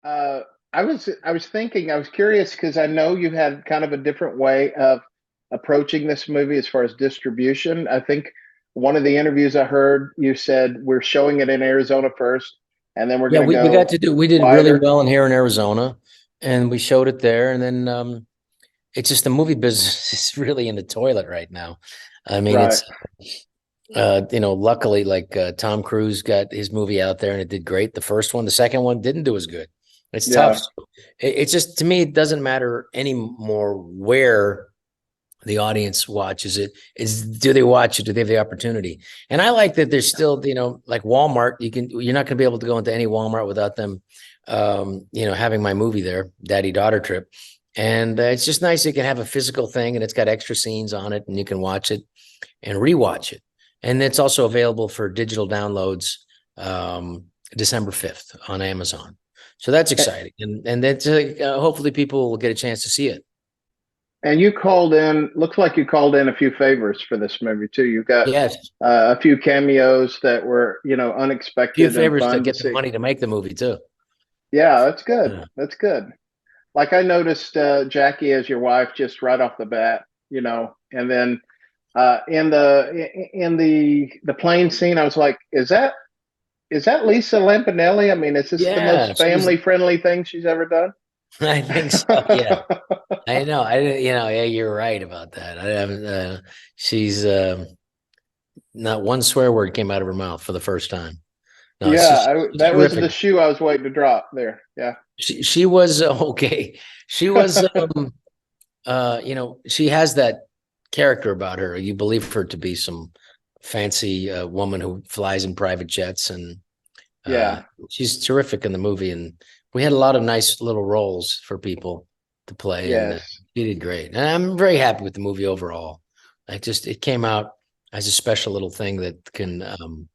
Uh, I was thinking, I was curious because I know you had kind of a different way of approaching this movie as far as distribution. I think one of the interviews I heard, you said we're showing it in Arizona first, and then we're Yeah, going to we got go to do, we did really wider. well in here in Arizona, and we showed it there. And then it's just the movie business is really in the toilet right now. I mean, Right. it's luckily, like Tom Cruise got his movie out there and it did great. The first one, the second one didn't do as good. It's tough. Yeah. It's just, to me, it doesn't matter anymore where the audience watches it. Is, do they watch it? Do they have the opportunity? And I like that there's still, like Walmart. You're not going to be able to go into any Walmart without them, having my movie there, Daddy Daughter Trip. And it's just nice. You can have a physical thing, and it's got extra scenes on it, and you can watch it and rewatch it. And it's also available for digital downloads, December 5th on Amazon. So that's exciting, and that's hopefully people will get a chance to see it. And you called in, looks like you called in a few favors for this movie too. You got Yes, a few cameos that were, few unexpected and favors to fun to get the see. money to make the movie too. Yeah, that's good. Yeah. That's good. Like I noticed Jackie as your wife just right off the bat, and then in the plane scene, I was like, is that Lisa Lampanelli? I mean, is this the Yeah, most she was. family friendly thing she's ever done? I think so. Yeah, I know. I didn't. Yeah, you're right about that. I haven't. She's not one swear word came out of her mouth for the first time. No, Yeah, she's that was terrific. the shoe I was waiting to drop there. Yeah. She was okay. She was. She has that character about her. You believe her to be some fancy woman who flies in private jets, and uh, Yeah. she's terrific in the movie. And we had a lot of nice little roles for people to play, and Yes. she did great. And I'm very happy with the movie overall. It came out as a special little thing that can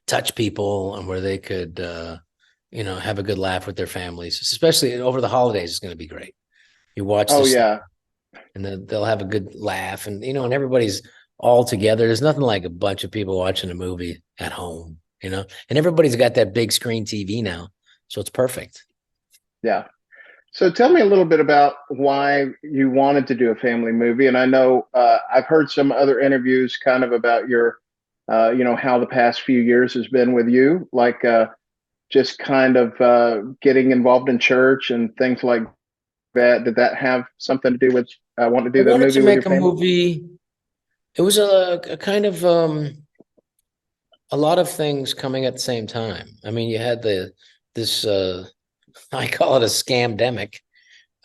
touch people, and where they could have a good laugh with their families, especially over the holidays. Is going to be great. You watch Oh this yeah. and then they'll have a good laugh, and and everybody's all together. There's nothing like a bunch of people watching a movie at home, and everybody's got that big screen TV now, so it's perfect. Yeah. So tell me a little bit about why you wanted to do a family movie. And I know I've heard some other interviews kind of about your, how the past few years has been with you, like just kind of getting involved in church and things like that. Did that have something to do with wanting to I do the wanted movie to with your make a family? movie. It was a kind of a lot of things coming at the same time. I mean, you had this I call it a scamdemic.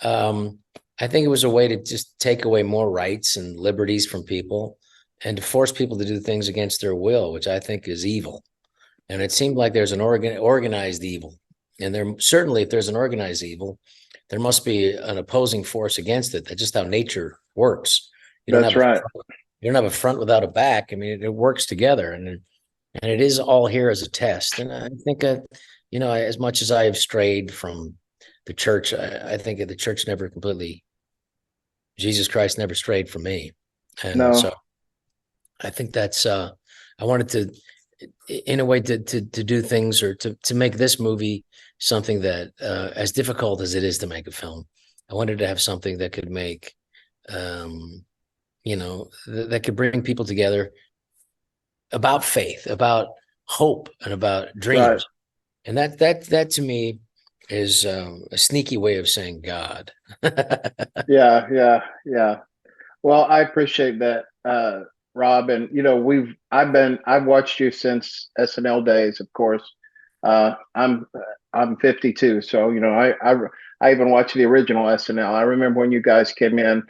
Um, I think it was a way to just take away more rights and liberties from people, and to force people to do things against their will, which I think is evil. And it seemed like there's an organized evil. And there certainly, if there's an organized evil, there must be an opposing force against it. That's just how nature works. You don't That's have a right. you don't have a front without a back. I mean, it works together, and it is all here as a test. And I think, as much as I have strayed from the church, I think the church never completely, Jesus Christ never strayed from me. And so No. I think that's, I wanted to, in a way, to do things, or to make this movie something that, as difficult as it is to make a film, I wanted to have something that could make, that could bring people together about faith, about hope, and about Right. dreams. And that to me is a sneaky way of saying God. Yeah. Yeah. Yeah. Well, I appreciate that, Rob. And I've watched you since SNL days, of course. I'm 52, so I even watched the original SNL. I remember when you guys came in,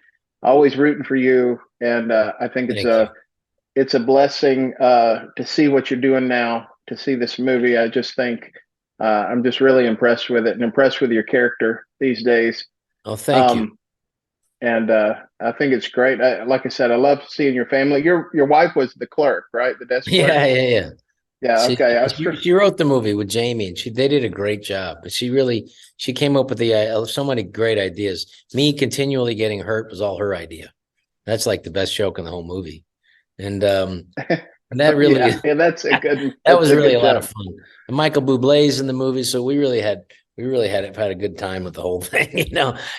always rooting for you, and I think it's Thank you. a blessing to see what you're doing now, to see this movie. I just think I'm just really impressed with it and impressed with your character these days. Oh, thank you. Um, and I think it's great. Like I said, I love seeing your family. Your wife was the clerk, right? The desk clerk. Yeah, yeah, yeah. Yeah. She, Okay. she wrote the movie with Jamie, and they did a great job. But she came up with the so many great ideas. Me continually getting hurt was all her idea. That's like the best joke in the whole movie, and and that really Yeah. Yeah. That's a good. that That's was a really good a lot of joke. fun. And Michael Bublé's in the movie, so we really had we really had a good time with the whole thing.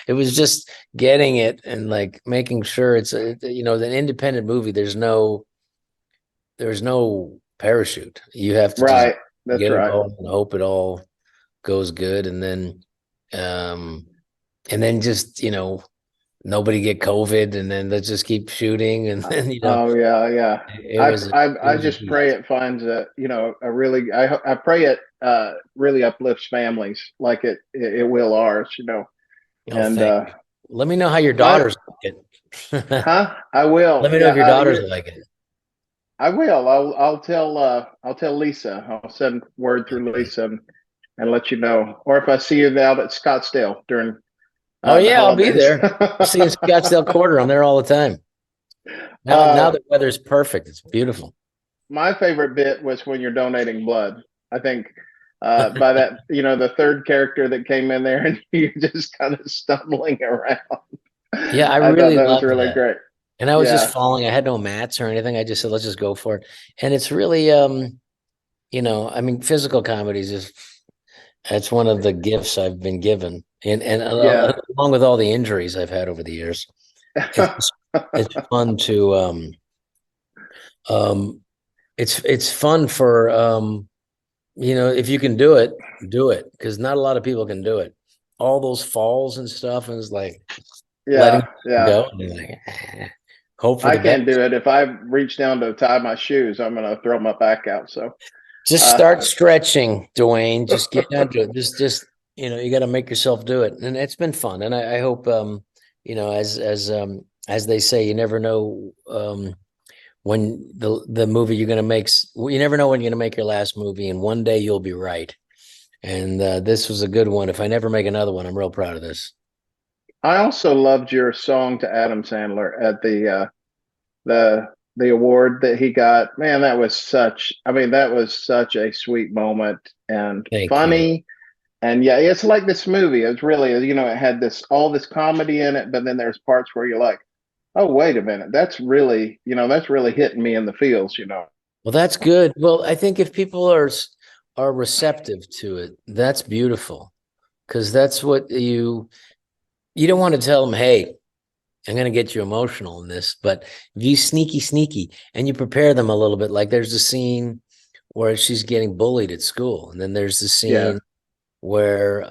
It was just getting it and like making sure it's an independent movie. There's no parachute. You have to just Right. That's get right. involved and hope it all goes good, um, and then just nobody get COVID, and then let's just keep shooting, and then Oh yeah, yeah. it was a, it I was a just pray beast. it finds a really I pray it really uplifts families like it will ours, Oh, And thank you. Let me know how your my daughters like it. huh? I will. Let me know Yeah, if your daughters like it. I will. I'll tell Lisa. I'll send word through Okay. Lisa and let you know. Or if I see you out at Scottsdale during Oh the yeah, I'll be holidays. there. I'll see you in Scottsdale Quarter. I'm there all the time. Now uh the weather's perfect. It's beautiful. my favorite bit was when you're donating blood. I think by that, the third character that came in there and you're just kind of stumbling around. Yeah, I I thought really that was love really that. great. And I was just Yeah, falling. I had no mats or anything. I just said, let's just go for it. And it's really, I mean, physical comedy is just, it's one of the gifts I've been given. And yeah, along with all the injuries I've had over the years, it's fun to, um, it's fun for, if you can do it. Because not a lot of people can do it. All those falls and stuff, and it's like letting yeah, yeah. go. And you're like, hope for I the can't best. do it. If I reach down to tie my shoes, I'm gonna throw my back out. So, Just uh, start stretching, Dwayne. Just get into it. Just you got to make yourself do it, and it's been fun. And I hope, as they say, you never know when the movie you're going to make. You never know when you're going to make your last movie, and one day you'll be right. And this was a good one. If I never make another one, I'm real proud of this. I also loved your song to Adam Sandler at the the award that he got. Man, that was such. I mean, that was such a sweet moment and Thank you. funny. And yeah, it's like this movie. It's really, it had all this comedy in it, but then there's parts where you're like, oh, wait a minute, that's really hitting me in the feels. Well, that's good. Well, I think if people are receptive to it, that's beautiful because that's what you don't want to tell them, hey, I'm going to get you emotional in this, but if you sneaky and you prepare them a little bit, like there's a scene where she's getting bullied at school, and then there's the Yeah, scene where,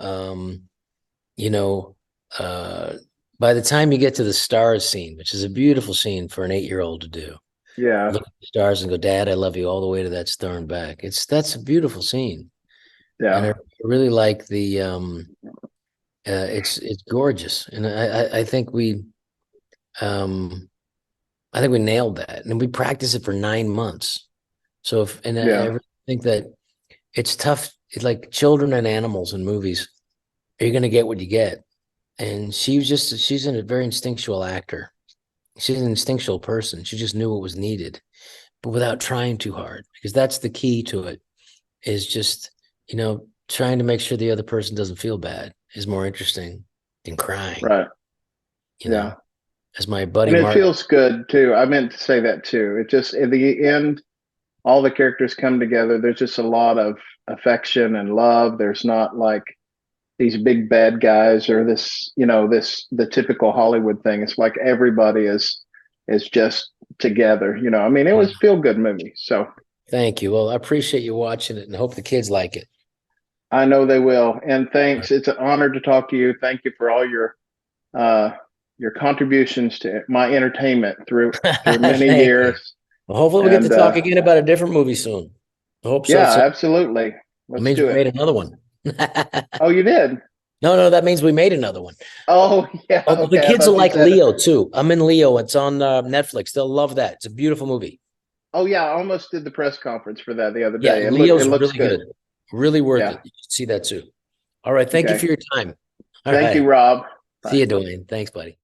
you know, uh, by the time you get to the stars scene, which is a beautiful scene for an 8-year-old to do, yeah, look at the stars and go, Dad, I love you all the way to that star and back. That's a beautiful scene, and I yeah, really like the it's gorgeous, and um I think we nailed that, and we practiced it for 9 months. So I yeah, really think that it's tough. It's like children and animals in movies. You're going to get what you get, and she's a very instinctual actor. She's an instinctual person. She just knew what was needed, but without trying too hard, because that's the key to it. Is just trying to make sure the other person doesn't feel bad is more interesting than crying. right, You yeah. know, as my buddy And it Mark. feels good too. I meant to say that too. It just, in the end, all the characters come together. There's just a lot of affection and love. There's not like these big bad guys or the typical Hollywood thing. It's like everybody is just together. I mean, it was a feel good movie. So Thank you. Well, I appreciate you watching it and hope the kids like it. I know they will. And thanks. It's an honor to talk to you. Thank you for all uh your contributions to my entertainment through many Thank you. years. Well, hopefully we get to And talk again about a different movie soon. I hope so yeah, too. absolutely. It Let's means do we it. made another one. Oh, you did? No, that means we made another one. Oh, yeah. Oh, the Okay. I kids will thought you like said, Leo too. I'm in Leo. It's on Netflix. They'll love that. It's a beautiful movie. oh, yeah. I almost did the press conference for that the other Yeah, day. It Leo's looks really good. good. Really worth Yeah. it. You should see that too. All right. Thank you Okay. for your time. All Thank you, right. Rob. See Bye. you, Dwayne. Thanks, buddy.